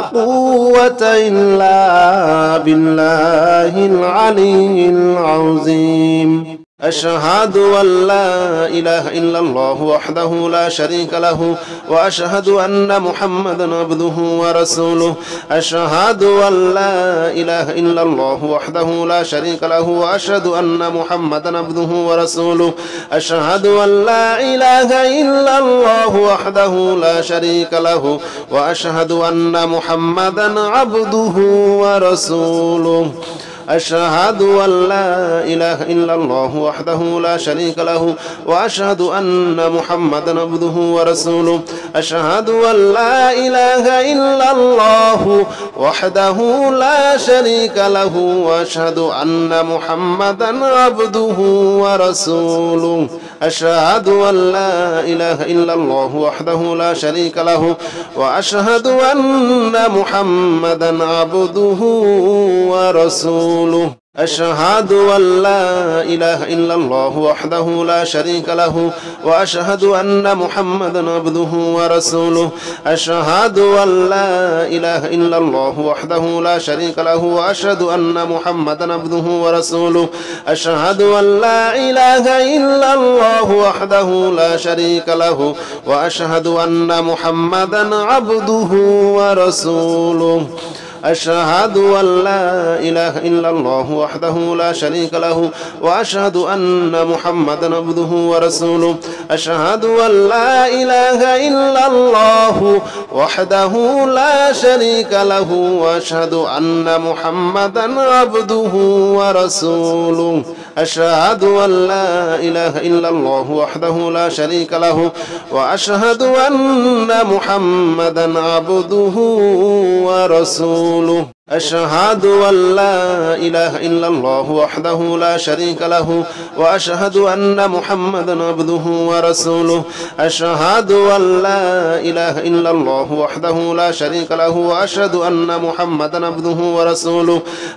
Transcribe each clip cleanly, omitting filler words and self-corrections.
قوة إلا بالله العلي العظيم أشهد أن لا إله إلا الله وحده لا شريك له وأشهد أن محمدا عبده ورسوله أشهد أن لا إله إلا الله وحده لا شريك له وأشهد أن محمدا عبده ورسوله أشهد أن لا إله إلا الله وحده لا شريك له وأشهد أن محمدا عبده ورسوله أشهد أن لا إله إلا الله وحده لا شريك له وأشهد أن محمدا عبده ورسوله أشهد أن لا إله إلا الله وحده لا شريك له وأشهد أن محمدا عبده ورسوله أشهد أن لا إله إلا الله وحده لا شريك له وأشهد أن محمدا عبده ورسوله أشهد أن لا إله إلا الله وحده لا شريك له وأشهد أن محمدا عبده ورسوله أشهد أن لا إله إلا الله وحده لا شريك له وأشهد أن محمدا عبده ورسوله أشهد أن لا إله إلا الله وحده لا شريك له وأشهد أن محمدا عبده ورسوله أشهد أن لا إله إلا الله وحده لا شريك له وأشهد أن محمدا عبده ورسوله أشهد أن لا إله إلا الله وحده لا شريك له وأشهد أن محمدا عبده ورسوله أشهد أن لا إله إلا الله وحده لا شريك له وأشهد أن محمدا عبده ورسوله أشهد أن لا إله إلا الله وحده لا شريك له وأشهد أن محمدا عبده ورسوله أشهد أن لا إله إلا الله وحده لا شريك له وأشهد أن محمدا عبده ورسوله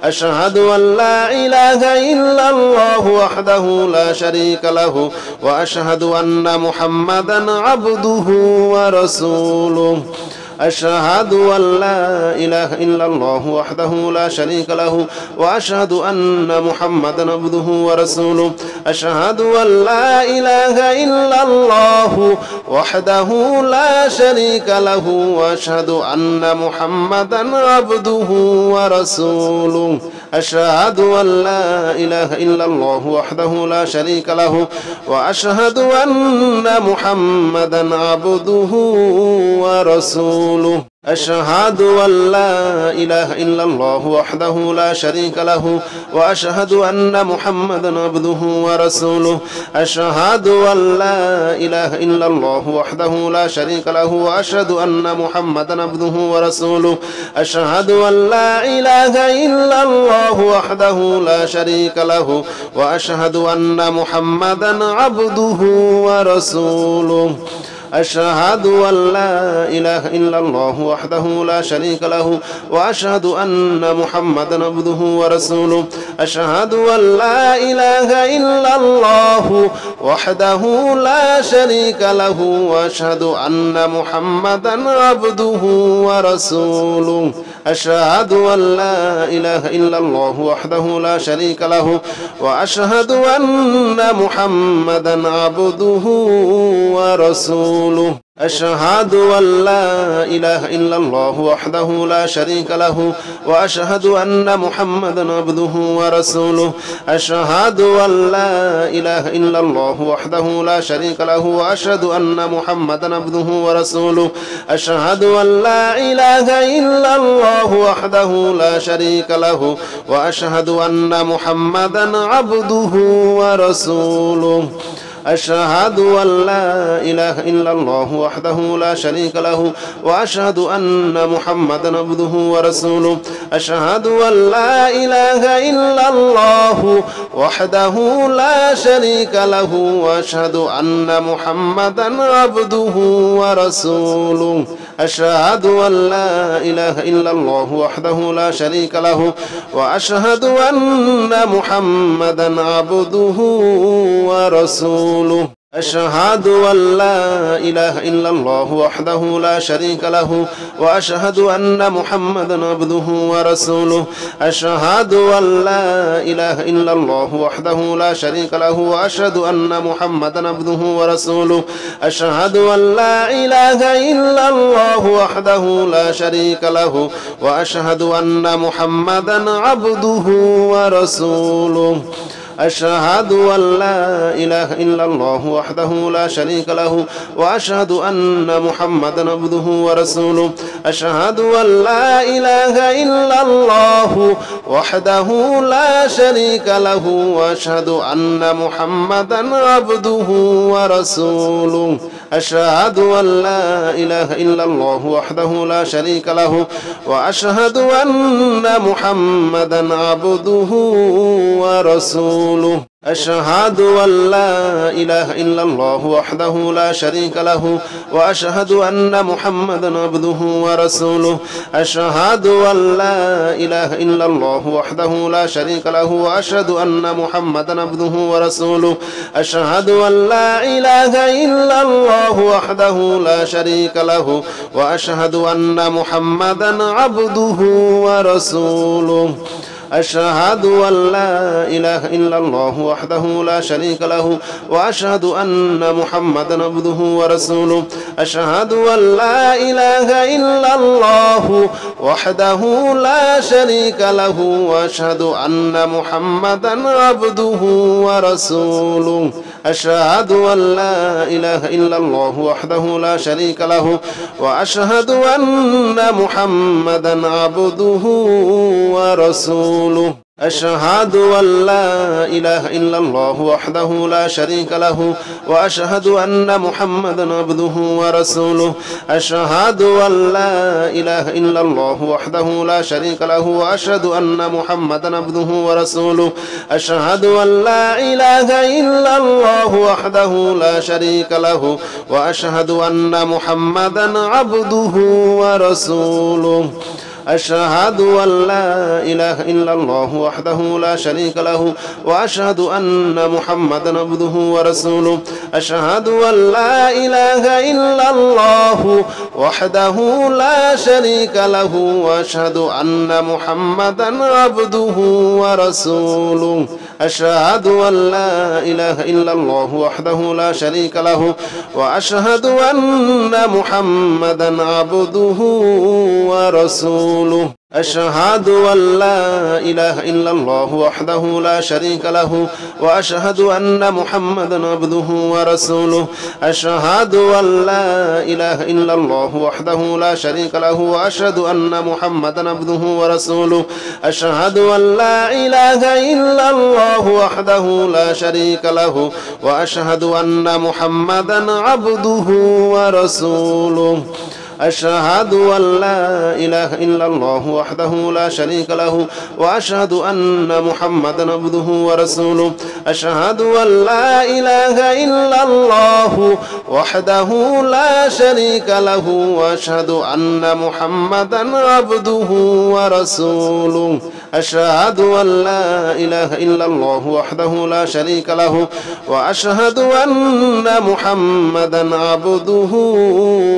أشهد أن لا إله إلا الله وحده لا شريك له وأشهد أن محمدا عبده ورسوله أشهد أن لا إله إلا الله وحده لا شريك له وأشهد أن محمدا عبده ورسوله أشهد أن لا إله إلا الله وحده لا شريك له وأشهد أن محمدا عبده ورسوله أشهد أن لا إله إلا الله وحده لا شريك له وأشهد أن محمدا عبده ورسوله أشهد أن لا إله إلا الله وحده لا شريك له وأشهد أن محمدا عبده ورسوله أشهد أن لا إله إلا الله وحده لا شريك له وأشهد أن محمدا عبده ورسوله أشهد أن لا إله إلا الله وحده لا شريك له وأشهد أن محمدا عبده ورسوله أشهد أن لا إله إلا الله وحده لا شريك له وأشهد أن محمدا عبده ورسوله أشهد أن لا إله إلا الله وحده لا شريك له وأشهد أن محمدا عبده ورسوله أشهد أن لا إله إلا الله وحده لا شريك له وأشهد أن محمدا عبده ورسوله أشهد أن لا إله إلا الله وحده لا شريك له وأشهد أن محمدا عبده ورسوله أشهد أن لا إله إلا الله وحده لا شريك له وأشهد أن محمدا عبده ورسوله أشهد أن لا إله إلا الله وحده لا شريك له وأشهد أن محمدا عبده ورسوله أشهد أن لا إله إلا الله وحده لا شريك له وأشهد أن محمدا عبده ورسوله أشهد أن لا إله إلا الله وحده لا شريك له وأشهد أن محمدا عبده ورسوله أشهد أن لا إله إلا الله وحده لا شريك له وأشهد أن محمدا عبده ورسوله أشهد أن لا إله إلا الله وحده لا شريك له وأشهد أن محمدا عبده ورسوله أشهد أن لا إله إلا الله وحده لا شريك له وأشهد أن محمدا عبده ورسوله أشهد أن لا إله إلا الله وحده لا شريك له وأشهد أن محمدا عبده ورسوله أشهد أن لا إله إلا الله وحده لا شريك له وأشهد أن محمدا عبده ورسوله أشهد أن لا إله إلا الله وحده لا شريك له وأشهد أن محمدا عبده ورسوله أشهد أن لا إله إلا الله وحده لا شريك له وأشهد أن محمدا عبده ورسوله أشهد أن لا إله إلا الله وحده لا شريك له وأشهد أن محمدا عبده ورسوله أشهد أن لا إله إلا الله وحده لا شريك له وأشهد أن محمدا عبده ورسوله أشهد أن لا إله إلا الله وحده لا شريك له وأشهد أن محمدا عبده ورسوله أشهد أن لا إله إلا الله وحده لا شريك له وأشهد أن محمدا عبده ورسوله أشهد أن لا إله إلا الله وحده لا شريك له وأشهد أن محمدا عبده ورسوله أشهد أن لا إله إلا الله وحده لا شريك له وأشهد أن محمدا عبده ورسوله أشهد أن لا إله إلا الله وحده لا شريك له وأشهد أن محمدا عبده ورسوله أشهد أن لا إله إلا الله وحده لا شريك له وأشهد أن محمدا عبده ورسوله أشهد أن لا إله إلا الله وحده لا شريك له وأشهد أن محمدا عبده ورسوله أشهد أن لا إله إلا الله وحده لا شريك له وأشهد أن محمدا عبده ورسوله أشهد أن لا إله إلا الله وحده لا شريك له وأشهد أن محمدا عبده ورسوله أشهد أن لا إله إلا الله وحده لا شريك له وأشهد أن محمدا عبده ورسوله أشهد أن لا إله إلا الله وحده لا شريك له وأشهد أن محمدا عبده ورسوله أشهد أن لا إله إلا الله وحده لا شريك له وأشهد أن محمدا عبده ورسوله أشهد أن لا إله إلا الله وحده لا شريك له وأشهد أن محمدا عبده ورسوله أشهد أن لا إله إلا الله وحده لا شريك له وأشهد أن محمدا عبده ورسوله أشهد أن لا إله إلا الله وحده لا شريك له وأشهد أن محمدا عبده ورسوله أشهد أن لا إله إلا الله وحده لا شريك له وأشهد أن محمدا عبده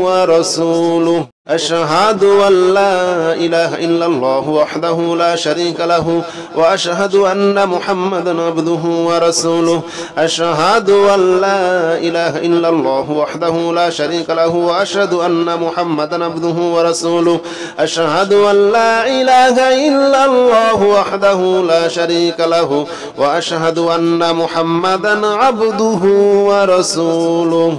ورسوله أشهد أن لا إله إلا الله وحده لا شريك له وأشهد أن محمدا عبده ورسوله أشهد أن لا إله إلا الله وحده لا شريك له وأشهد أن محمدا عبده ورسوله أشهد أن لا إله إلا الله وحده لا شريك له وأشهد أن محمدا عبده ورسوله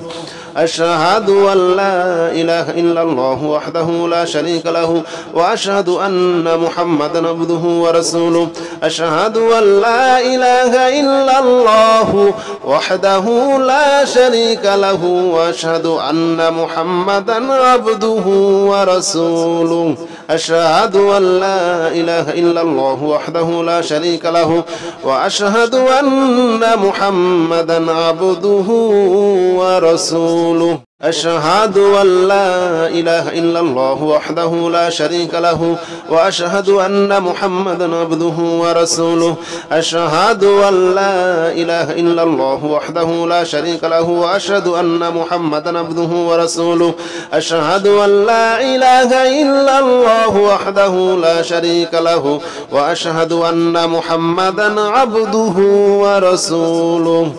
أشهد أن لا إله إلا الله وحده لا شريك له وأشهد أن محمدا عبده ورسوله أشهد أن لا إله إلا الله وحده لا شريك له وأشهد أن محمدا عبده ورسوله أشهد أن لا إله إلا الله وحده لا شريك له وأشهد أن محمدا عبده ورسوله أشهد أن لا إله إلا الله وحده لا شريك له وأشهد أن محمدا عبده ورسوله أشهد أن لا إله إلا الله وحده لا شريك له وأشهد أن محمدا عبده ورسوله أشهد أن لا إله إلا الله وحده لا شريك له وأشهد أن محمدا عبده ورسوله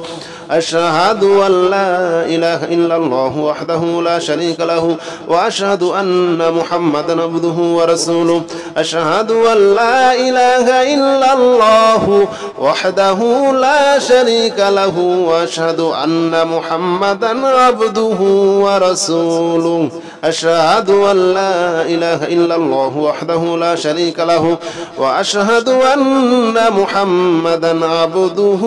أشهد أن لا إله إلا الله وحده لا شريك له وأشهد أن محمدا عبده ورسوله أشهد أن لا إله إلا الله وحده لا شريك له وأشهد أن محمدا عبده ورسوله أشهد أن لا إله إلا الله وحده لا شريك له وأشهد أن محمدا عبده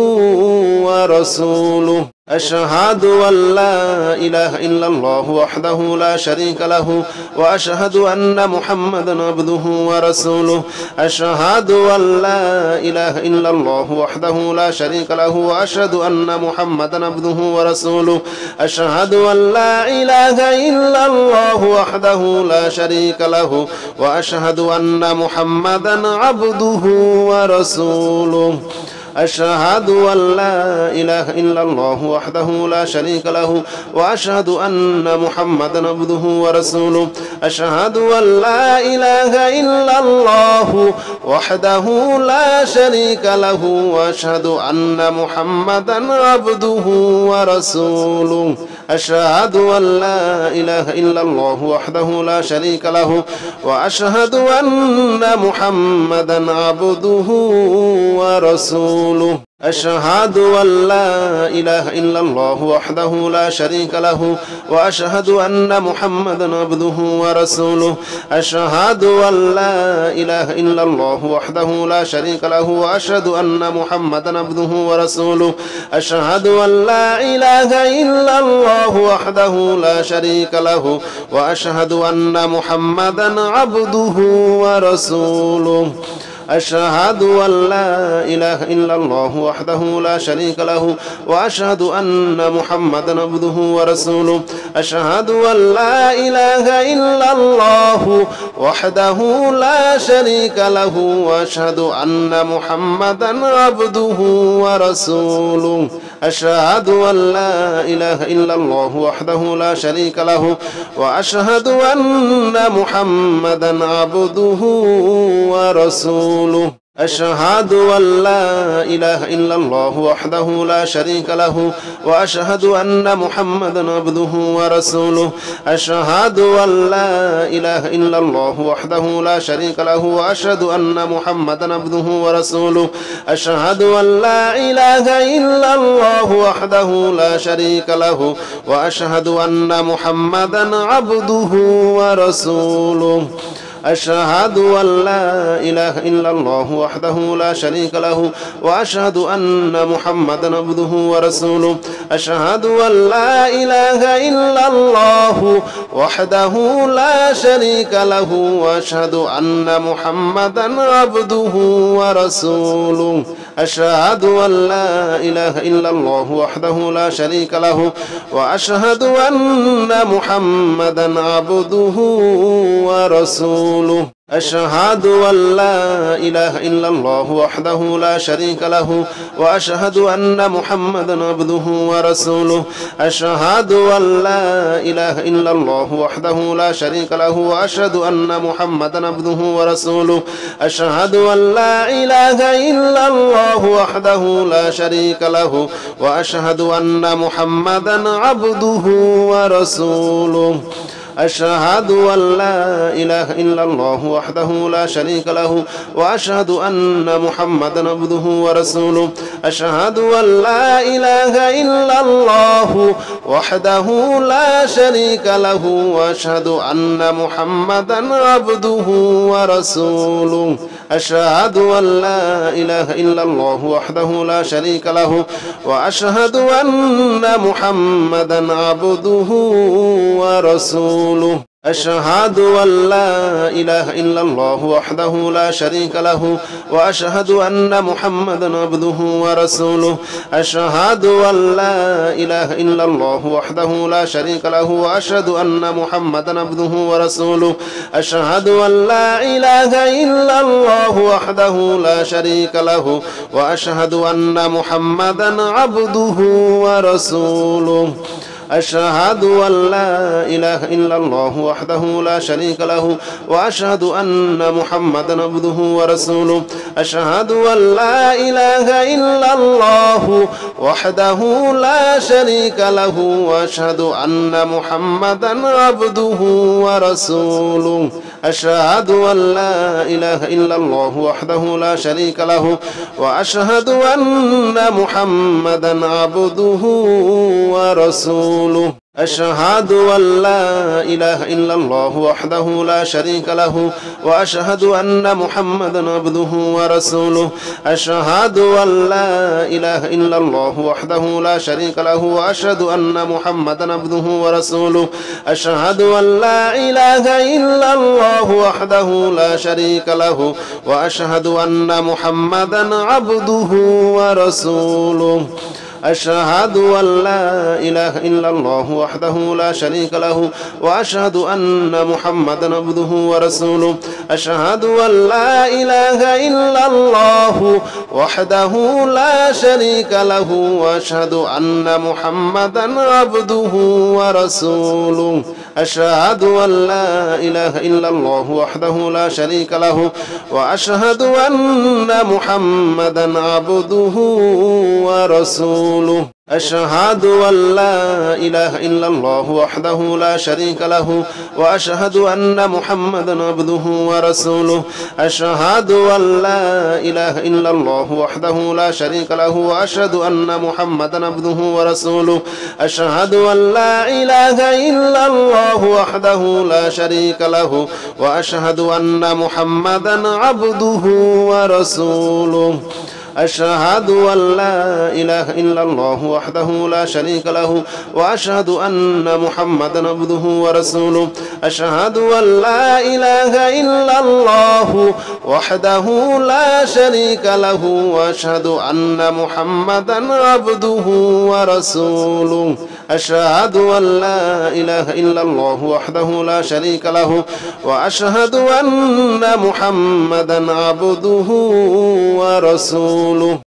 ورسوله أشهد أن لا إله إلا الله وحده لا شريك له وأشهد أن محمدا عبده ورسوله أشهد أن لا إله إلا الله وحده لا شريك له وأشهد أن محمدا عبده ورسوله أشهد أن لا إله إلا الله وحده لا شريك له وأشهد أن محمدا عبده ورسوله أشهد أن لا إله إلا الله وحده لا شريك له وأشهد أن محمدا عبده ورسوله أشهد أن لا إله إلا الله وحده لا شريك له وأشهد أن محمدا عبده ورسوله أشهد أن لا إله إلا الله وحده لا شريك له وأشهد أن محمدا عبده ورسوله أشهد أن لا إله إلا الله وحده لا شريك له وأشهد أن محمدا عبده ورسوله أشهد أن لا إله إلا الله وحده لا شريك له وأشهد أن محمدا عبده ورسوله أشهد أن لا إله إلا الله وحده لا شريك له وأشهد أن محمدا عبده ورسوله أشهد أن لا إله إلا الله وحده لا شريك له وأشهد أن محمدا عبده ورسوله أشهد أن لا إله إلا الله وحده لا شريك له وأشهد أن محمدا عبده ورسوله أشهد أن لا إله إلا الله وحده لا شريك له وأشهد أن محمدا عبده ورسوله أشهد أن لا إله إلا الله وحده لا شريك له وأشهد أن محمدا عبده ورسوله أشهد أن لا إله إلا الله وحده لا شريك له وأشهد أن محمدا عبده ورسوله أشهد أن لا إله إلا الله وحده لا شريك له وأشهد أن محمدا عبده ورسوله أشهد أن لا إله إلا الله وحده لا شريك له وأشهد أن محمدا عبده ورسوله أشهد أن لا إله إلا الله وحده لا شريك له وأشهد أن محمدا عبده ورسوله أشهد أن لا إله إلا الله وحده لا شريك له وأشهد أن محمدا عبده ورسوله أشهد أن لا إله إلا الله وحده لا شريك له وأشهد أن محمدا عبده ورسوله أشهد أن لا إله إلا الله وحده لا شريك له وأشهد أن محمدا عبده ورسوله أشهد أن لا إله إلا الله وحده لا شريك له وأشهد أن محمدا عبده ورسوله أشهد أن لا إله إلا الله وحده لا شريك له وأشهد أن محمدا عبده ورسوله أشهد أن لا إله إلا الله وحده لا شريك له وأشهد أن محمدا عبده ورسوله أشهد أن لا إله إلا الله وحده لا شريك له وأشهد أن محمدا عبده ورسوله أشهد أن لا إله إلا الله وحده لا شريك له وأشهد أن محمدا عبده ورسوله أشهد أن لا إله إلا الله وحده لا شريك له وأشهد أن محمدا عبده ورسوله أشهد أن لا إله إلا الله وحده لا شريك له وأشهد أن محمدا عبده ورسوله أشهد أن لا إله إلا الله وحده لا شريك له وأشهد أن محمدا عبده ورسوله أشهد أن لا إله إلا الله وحده لا شريك له وأشهد أن محمدا عبده ورسوله أشهد أن لا إله إلا الله وحده لا شريك له وأشهد أن محمدا عبده ورسوله أشهد أن لا إله إلا الله وحده لا شريك له وأشهد أن محمدا عبده ورسوله أشهد أن لا إله إلا الله وحده لا شريك له وأشهد أن محمدا عبده ورسوله أشهد أن لا إله إلا الله وحده لا شريك له وأشهد أن محمدا عبده ورسوله أشهد أن لا إله إلا الله وحده لا شريك له وأشهد أن محمدا عبده ورسوله أشهد أن لا إله إلا الله وحده لا شريك له وأشهد أن محمدا عبده ورسوله أشهد أن لا إله إلا الله وحده لا شريك له وأشهد أن محمدا عبده ورسوله أشهد أن لا إله إلا الله وحده لا شريك له وأشهد أن محمدا عبده ورسوله أشهد أن لا إله إلا الله وحده لا شريك له وأشهد أن محمدا عبده ورسوله أشهد أن لا إله إلا الله وحده لا شريك له وأشهد أن محمدا عبده ورسوله أشهد أن لا إله إلا الله وحده لا شريك له وأشهد أن محمدا عبده ورسوله أشهد أن لا إله إلا الله وحده لا شريك له وأشهد أن محمدا عبده ورسوله أشهد أن لا إله إلا الله وحده لا شريك له وأشهد أن محمدا عبده ورسوله